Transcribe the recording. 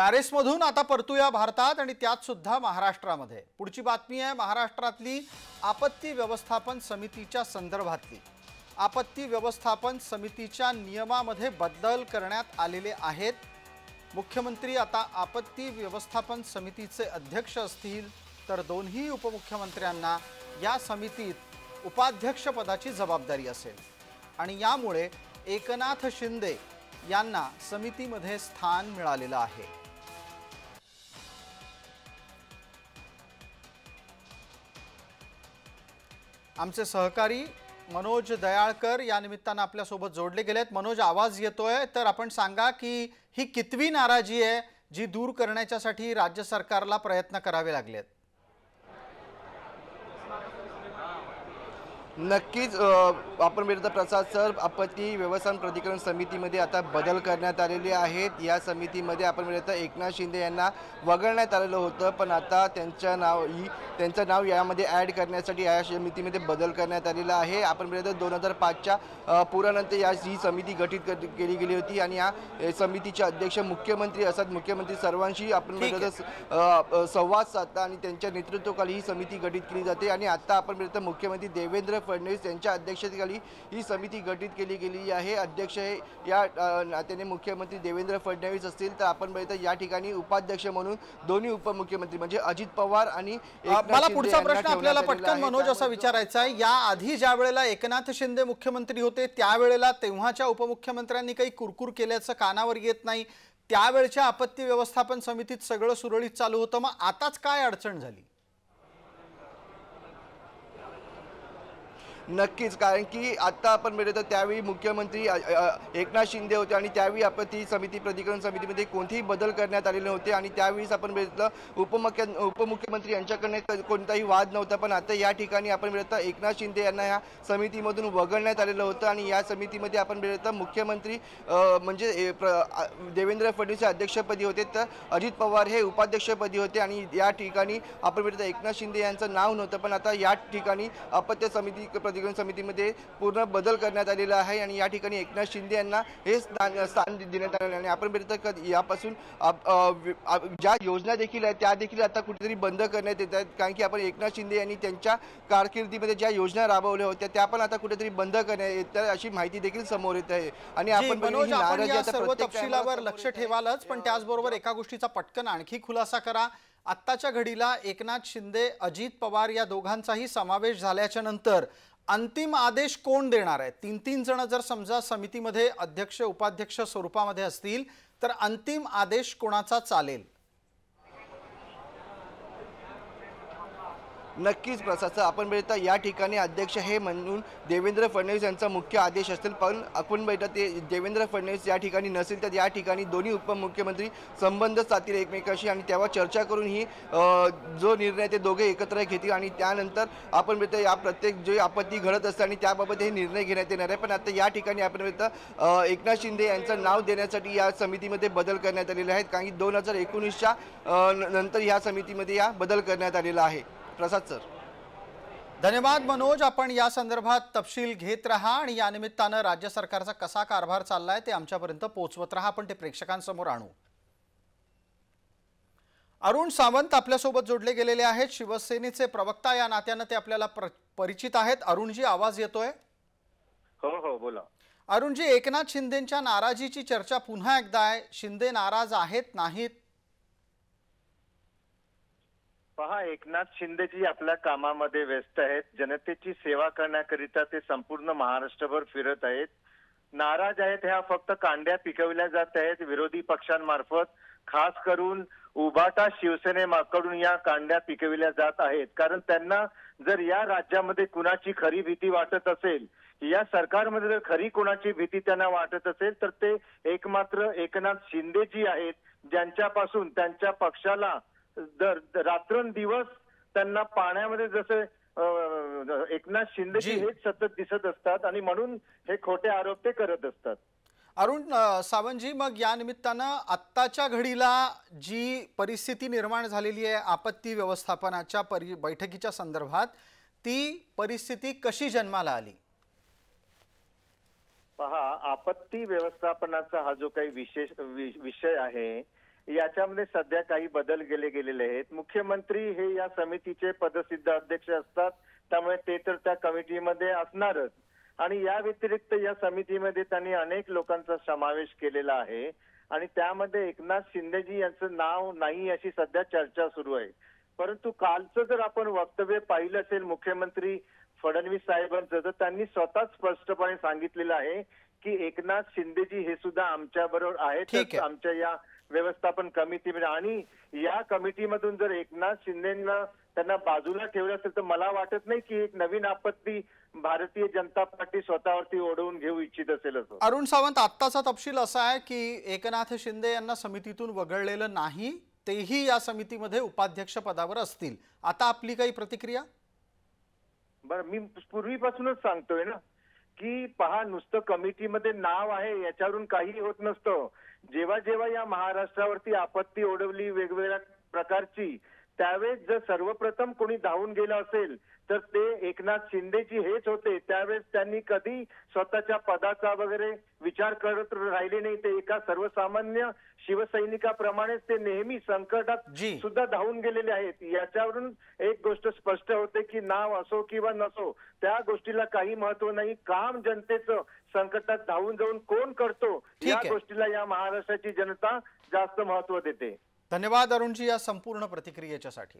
पॅरिसमधून आता परतूया भारतात आणि त्यात सुद्धा महाराष्ट्रामध्ये। पुढची बातमी आहे महाराष्ट्रातली आपत्ती व्यवस्थापन समितीच्या संदर्भातली। आपत्ती व्यवस्थापन समितीच्या नियमामध्ये बदल करण्यात आलेले आहेत। मुख्यमंत्री आता आपत्ती व्यवस्थापन समितीचे अध्यक्ष असतील, तर दोन्ही उपमुख्यमंत्र्यांना या समितीत उपाध्यक्ष पदाची जबाबदारी असेल आणि यामुळे एकनाथ शिंदे यांना समितीमध्ये स्थान मिळालेलं आहे। आमचे सहकारी मनोज दयाळकर या निमित्ताने आपल्या सोबत जोडले गेलेत। मनोज, आवाज येतोय तर आपण सांगा की ही कितवी नाराजी आहे जी दूर करण्यासाठी राज्य सरकारला प्रयत्न करावे लागलेत? नक्कीच आपण मिळत प्रसाद सर, आपत्ती व्यवस्थापन प्राधिकरण समितीमध्ये आता बदल करण्यात आलेले आहेत। या समितीमध्ये आपण मिळत एकनाथ शिंदे यांना वगळण्यात आलेलं होतं, पण आता त्यांचं नाव यामध्ये ॲड करण्यासाठी या समितीमध्ये बदल करण्यात आलेला आहे। आपण मिळत 2005च्या पुरानंतर ही समिती गठीत केली गेली होती आणि या समितीचे अध्यक्ष मुख्यमंत्री असतात। मुख्यमंत्री सर्वांशी आपण मिळत संवाद साधतात आणि त्यांच्या नेतृत्वाखाली ही समिती गठीत केली जाते आणि आता आपण मिळत मुख्यमंत्री देवेंद्र फडणवीस यांच्या अध्यक्षतेखाली ही समिती गठीत केली गेली आहे। अध्यक्ष हे या नात्याने मुख्यमंत्री देवेंद्र फडणवीस असतील, तर आपण बघितलं या ठिकाणी उपाध्यक्ष म्हणून दोन्ही उपमुख्यमंत्री म्हणजे अजित पवार आणि मला पुढचा प्रश्न आपल्याला पटकन मनोज असा विचारायचा आहे, या आधी ज्या वेळेला एकनाथ शिंदे मुख्यमंत्री होते त्यावेळेला तेव्हाच्या उपमुख्यमंत्र्यांनी काही कुरकुर केल्याचं कानावर येत नाही। त्यावेळच्या आपत्ती व्यवस्थापन समितीत सगळं सुरळीत चालू होतं, मग आताच काय अडचण झाली? नक्कीच, कारण की आता आपण मिळत त्यावेळी मुख्यमंत्री एकनाथ शिंदे होते आणि त्यावेळी आपत्ती समिती प्राधिकरण समितीमध्ये कोणतेही बदल करण्यात आलेले होते आणि त्यावेळीच आपण मिळत उपमुख्यमंत्री यांच्याकडे कोणताही वाद नव्हता। पण आता या ठिकाणी आपण मिळत एकनाथ शिंदे यांना या समितीमधून वगळण्यात आलेलं होतं आणि या समितीमध्ये आपण मिळत मुख्यमंत्री म्हणजे देवेंद्र फडणवीस अध्यक्षपदी होते, तर अजित पवार हे उपाध्यक्षपदी होते आणि या ठिकाणी आपण मिळत एकनाथ शिंदे यांचं नाव नव्हतं। पण आता या ठिकाणी आपत्ती समिती प्राधिकरण समितीमध्ये पूर्ण बदल करण्यात आलेला आहे आणि या ठिकाणी एकनाथ शिंदे यांना हे स्थान देण्यात आले आणि आपण बघितलं यापासून ज्या योजना देखील आहेत त्या देखील आता कुठेतरी बंद करण्यात येत आहेत, कारण की आपण एकनाथ शिंदे यांनी त्यांच्या कारकिर्दीमध्ये ज्या योजना राबवल्या होत्या त्या पण आता कुठेतरी बंद करण्यात येतात अशी माहिती देखील समोर येत आहे। आणि आपण या सर्व तपशिलावर लक्ष ठेवालच, पण त्याचबरोबर एका गोष्टीचा पटकन आणखी खुलासा करा। आत्ताच्या घडीला एकनाथ शिंदे, अजित पवार या दोघांचाही समावेश झाल्याच्या नंतर अंतिम आदेश कोण देणार आहे? तीन जण जर समजा समितीमध्ये अध्यक्ष उपाध्यक्ष स्वरूपामध्ये असतील, तर अंतिम आदेश कोणाचा चालेल? नक्कीच प्रसाद, आपण बघता या ठिकाणी अध्यक्ष हे म्हणून देवेंद्र फडणवीस यांचा मुख्य आदेश असतील, पण आपण बघता ते देवेंद्र फडणवीस या ठिकाणी नसेल तर या ठिकाणी दोन्ही उपमुख्यमंत्री संबंध साधतील एकमेकांशी आणि तेव्हा चर्चा करून ही जो निर्णय ते दोघे एकत्र घेतील आणि त्यानंतर आपण बघता या प्रत्येक जे आपत्ती घडत असते आणि त्याबाबत हे निर्णय घेण्यात येणार आहे। पण आता या ठिकाणी आपण बघता एकनाथ शिंदे यांचं नाव देण्यासाठी या समितीमध्ये बदल करण्यात आलेले आहेत, कारण की 2019च्या नंतर या समितीमध्ये या बदल करण्यात आलेला आहे। प्रसाद सर, धन्यवाद मनोज। आपण या संदर्भात तपशील घेत रहा आणि या निमित्ताने राज्य सरकारचा कसा कारभार चाललाय ते आमच्यापर्यंत पोहोचवत रहा, आपण ते प्रेक्षकांसमोर आणू। अरुण सावंत आपल्यासोबत जोडले गेलेले आहेत, शिवसेनेचे प्रवक्ता या नात्याने ते आपल्याला परिचित आहेत। अरुणजी, आवाज येतोय? हो हो, बोला। अरुणजी, एकनाथ शिंदेंच्या नाराजीची चर्चा पुन्हा एकदा आहे, शिंदे नाराज आहेत नाहीत? पहा, एकनाथ शिंदेजी आपल्या कामामध्ये व्यस्त आहेत, जनतेची सेवा करण्याकरिता ते संपूर्ण महाराष्ट्रभर फिरत आहेत। नाराज आहेत ह्या फक्त कांड्या पिकवल्या जात आहेत विरोधी पक्षांमार्फत, खास करून उभाटा शिवसेनेकडून या कांड्या पिकविल्या जात आहेत, कारण त्यांना जर या राज्यामध्ये कुणाची खरी भीती वाटत असेल, या सरकारमध्ये जर खरी कोणाची भीती त्यांना वाटत असेल तर ते एकमात्र एकनाथ शिंदेजी आहेत, ज्यांच्यापासून त्यांच्या पक्षाला रात्रंदिवस त्यांना पाण्यामध्ये जसे एकनाथ शिंदेजी हेच सतत दिसत असतात आणि म्हणून हे खोटे आरोप ते करत असतात। अरुण सावंतजी, मग या निमित्तानं आत्ताच्या घडीला जी परिस्थिती निर्माण झालेली आहे आपत्ती व्यवस्थापनाच्या बैठकीच्या संदर्भात, ती परिस्थिती कशी जन्माला आली? पहा, आपत्ती व्यवस्थापनाचा हा जो काही विषय आहे याच्यामध्ये सध्या काही बदल गेलेले आहेत. मुख्यमंत्री हे या समितीचे पदसिद्ध अध्यक्ष असतात, त्यामुळे ते तर त्या कमिटीमध्ये असणारच. आणि या व्यतिरिक्त या समितीमध्ये त्यांनी अनेक लोकांचा समावेश केलेला आहे आणि त्यामध्ये एकनाथ शिंदेजी यांचं नाव नाही अशी सध्या चर्चा सुरू आहे. परंतु कालचं जर आपण वक्तव्य पाहिलं असेल मुख्यमंत्री फडणवीस साहेबांचं, तर त्यांनी स्वतः स्पष्टपणे सांगितलेलं आहे की एकनाथ शिंदेजी हे सुद्धा आमच्या बरोबर आहेत आमच्या या व्यवस्थापन कमिटीमध्ये. आणि या कमिटीमधून जर एकनाथ शिंदेना त्यांना बाजूला ठेवलं असेल तर मला वाटत नाही की एक नवीन आपत्ती भारतीय जनता पार्टी स्वतःवरती ओढवून घेऊ इच्छित असेल असं. अरुण सावंत, आत्ताचा तपशील असा आहे की एकनाथ शिंदे यांना समितीतून वगळलेलं नाही, तेही या समितीमध्ये उपाध्यक्ष पदावर असतील. आता आपली काही प्रतिक्रिया? बरं, मी पूर्वीपासूनच सांगतोय ना की पहा, नुसतं कमिटीमध्ये नाव आहे याच्यावरून काही होत नसतं. जेव्हा जेव्हा या महाराष्ट्रावरती आपत्ती ओढवली वेगवेगळ्या प्रकारची, त्यावेळेस जर सर्वप्रथम कोणी धावून गेलं असेल तर ते एकनाथ शिंदेजी हेच होते. त्यावेळेस त्यांनी कधी स्वतःच्या पदाचा वगैरे विचार करत राहिले नाही. ते एका सर्वसामान्य शिवसैनिकाप्रमाणेच ते नेहमी संकटात सुद्धा धावून गेलेले आहेत. याच्यावरून एक गोष्ट स्पष्ट होते की नाव असो किंवा नसो, त्या गोष्टीला काही महत्व नाही. काम जनतेचं संकटात धावून जाऊन कोण करतो या गोष्टीला या महाराष्ट्राची जनता जास्त महत्व देते. धन्यवाद अरुणजी या संपूर्ण प्रतिक्रियेच्यासाठी.